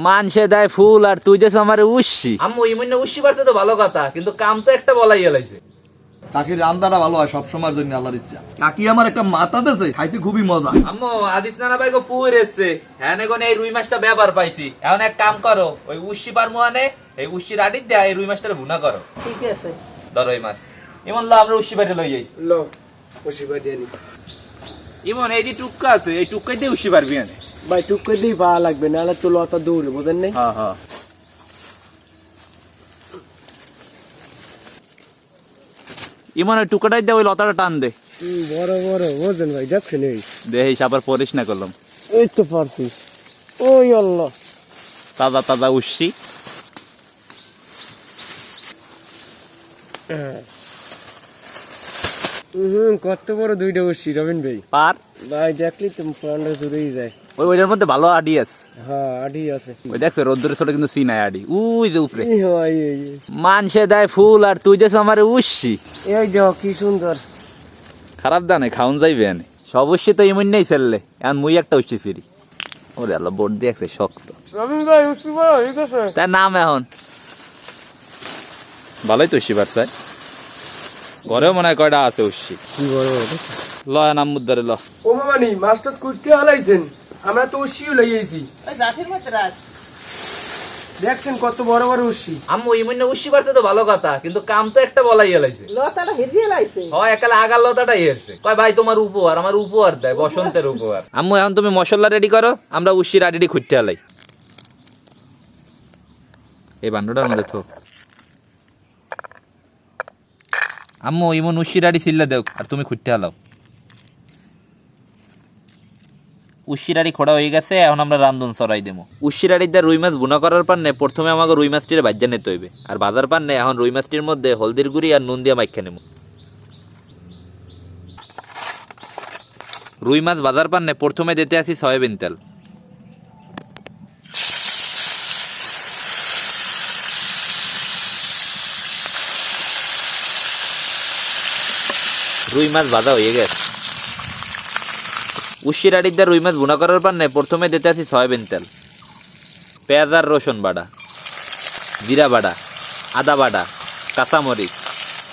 মানসে দেয় ফুল আর তুই যে আমার উস্সি। আম্মু ইমনে উস্সি পারতে তো ভালো কথা, কিন্তু কাম তো একটা বলাই গেলাইছে। কাকির রান্নাটা ভালো হয় সবসময়ের জন্য আল্লাহর ইচ্ছা। কাকি আমার একটা মাথা দেছে, খাইতে খুবই মজা। আম্মু আদিত্য নানা ভাই গো পুর এসছে, হ্যাঁ কোন এই রুই মাছটা ব্যবহার পাইছি। এখন এক কাম করো, ওই উস্সি পারমু আনে এই উস্সির আড়ি দেয়া এই রুই মাছটা ভুনা করো। ঠিক আছে, ধরো এই মাছ। ইমন লো আমরা উস্সি বাইরে লই যাই। লো উস্সি বাইরে আনি। ইমন এই যে টুক্কা আছে, এই টুক্কাই দিয়ে উস্সি পারবি আনে। ভাই টুক দিয়ে পাওয়া লাগবে, নাহলে তো লতা দৌড়ে, বোঝেন নাই? হ্যাঁ হ্যাঁ। ইমন ওই টুকাটাই দে, ওই লতাটা টান দে। বড় বড় বোঝেন ভাই, দেখছেন? এই দেখিস আবার পরিস না করলাম। এই তো পারছি। ওই আল্লাহ, তাজা তাজা উস্সি। কত বড় দুইটা উস্সি রবিন ভাই। পার ভাই দেখলি তো প্রাণটা জুড়েই যায়। ওইটার মধ্যে ভালো আডি আছে। হ্যাঁ আডি আছে। ওই দেখছো রোদ্দুরে ছোট কিন্তু সিনাই আডি, উই যে উপরে। এই ভাই এই মানসে দেয় ফুল আর তুই যে আমার উস্সি। এই যাও কি সুন্দর। খারাপ দানে খাউন যাইবে আনে সব উস্সি তো ইমন নেই চললে, এখন মুই একটা উস্সি ফিরি। ওরে আল্লাহ বোর্ড দিয়ে শক্ত। রবিন ভাই উস্সি বড় ঠিক আছে? তার নাম এখন ভালোই তো উস্সি পারছে। ঘরেও মনে হয় কয়টা আছে উস্সি। কি বড় ল নাম মুদ্দারে ল। ও মামানি মাছটা কুটতে হালাইছেন, আমরা তো উস্সিও লইয়েছি। ওই জাফির মধ্যে রাত দেখছেন কত বড় বড় উস্সি। আম্মু ইমনে উস্সি পারতে তো ভালো কথা, কিন্তু কাম তো একটা বলাই গেলাইছে। লতাটা হেরিয়ে লাইছে। হয় একালে আগার লতাটাই হেরছে। কয় ভাই তোমার উপহার, আমার উপহার দেয়, বসন্তের উপহার। আম্মু এখন তুমি মশলা রেডি করো, আমরা উস্সির আডিটি খুঁজতে হালাই। এই বান্ডটার মধ্যে থো। আম্মু ইমন উস্সির আডি সিল্লা দেও আর তুমি খুঁজতে হালাও। উস্সিরাড়ি খোড়া হয়ে গেছে, এখন আমরা রান্ধন চড়াই দেবো। উস্সিরাড়ির দা রুই মাছ বুনা করার পান্নে প্রথমে আমাকে রুই মাছটির ভাজ্যা নিতে হইবে, আর বাজার পান্নে এখন রুই মাছটির মধ্যে হলদির গুঁড়ি আর নুন দিয়ে মাইখা নেব। রুই মাছ বাজার পান্নে প্রথমে দিতে আসি সয়াবিন তেল। রুই মাছ ভাজা হয়ে গেছে। উস্সিরাড়ির দা রুই মাছ বুনা করার পান্নে প্রথমে দিতে আসি সয়াবিন তেল, পেঁয়াজ আর রসুন বাটা, জিরা বাটা, আদা বাটা, কাঁচামরিচ,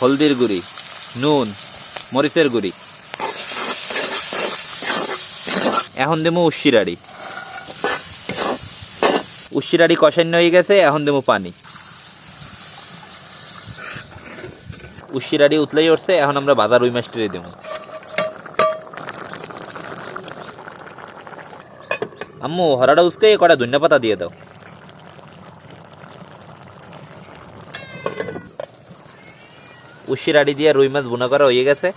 হলদির গুঁড়ি, নুন, মরিচের গুঁড়ি। এখন দেবো উস্সিরাড়ি। উস্সিরাড়ি কষান্য হয়ে গেছে, এখন দেবো পানি। উস্সিরাড়ি উতলাই উঠছে, এখন আমরা বাজার রুই মাছটি দেবো। আম্মু হরাটা উসকে কটা ধনিয়া পাতা দিয়ে দাও। উস্সিরাড়ি দিয়ে রুই মাছ বুনা করা হয়ে গেছে।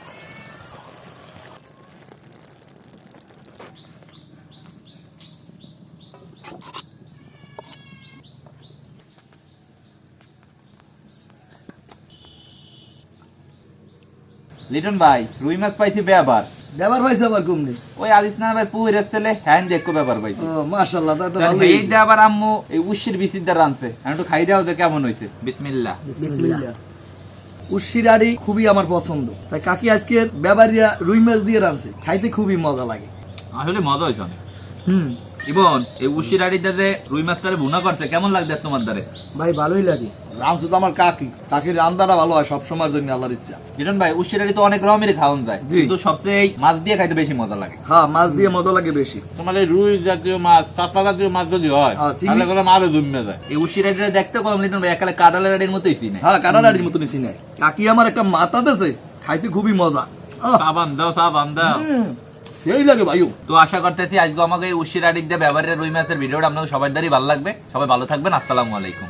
লিটন ভাই রুই মাছ পাইছি ব্যাপার। ব্যাপার পাইছে আবার কমনি? ওই আদিত্য নানা ভাই পুইরের ছেলে হ্যান দেখো ব্যাপার পাইছি। ও মাশাআল্লাহ, তাই তো ভালো। এই দে আবার আম্মু এই উস্সির বিচিদা রানছে, আমি একটু খাই দাও যে কেমন হইছে। বিসমিল্লাহ। বিসমিল্লাহ। উস্সিরাড়ি খুবই আমার পছন্দ, তাই কাকি আজকে ব্যাপারিয়া রুই মাছ দিয়ে রাঁধছে, খাইতে খুবই মজা লাগে। আসলে মজা হইছে অনেক। ইবন এই উস্সিরাড়িতে যে রুই মাছটারে ভুনা করছে কেমন লাগছে তোমার দ্বারে? ভাই ভালোই লাগে। রাঁধছে তো আমার কাকি, কাকির রান্নাটা ভালো হয় সবসময়ের জন্য আল্লাহর ইচ্ছা। লিটন ভাই উস্সিরাড়ি তো অনেক রকমের খাওয়ান যায়, জি। কিন্তু সবচেয়ে এই মাছ দিয়ে খাইতে বেশি মজা লাগে। হ্যাঁ, মাছ দিয়ে মজা লাগে বেশি। তোমার এই রুই জাতীয় মাছ, কাতলা জাতীয় মাছ যদি হয় হ্যাঁ, চিংড়ি- তাহলে করে আরো জমে যায়। এই উস্সিরাড়িটা দেখতে কলম লিটন ভাই একালে কাঁঠালের আড়ির মতোই চিনে। হ্যাঁ, কাটারাড়ির মতো নিছি নাই। কাকি আমার একটা মাথা দেছে, খাইতে খুবই মজা। সাবান দাও, সাবান দাও। সেই লাগে ভাইও। তো আশা করতেছি আজকে আমাকে এই উস্সিরাড়ির দিয়ে ব্যবহারের রুই মাছের ভিডিওটা আপনাদের সবার দ্বারই ভালো লাগবে। সবাই ভালো থাকবেন, আসসালামু আলাইকুম।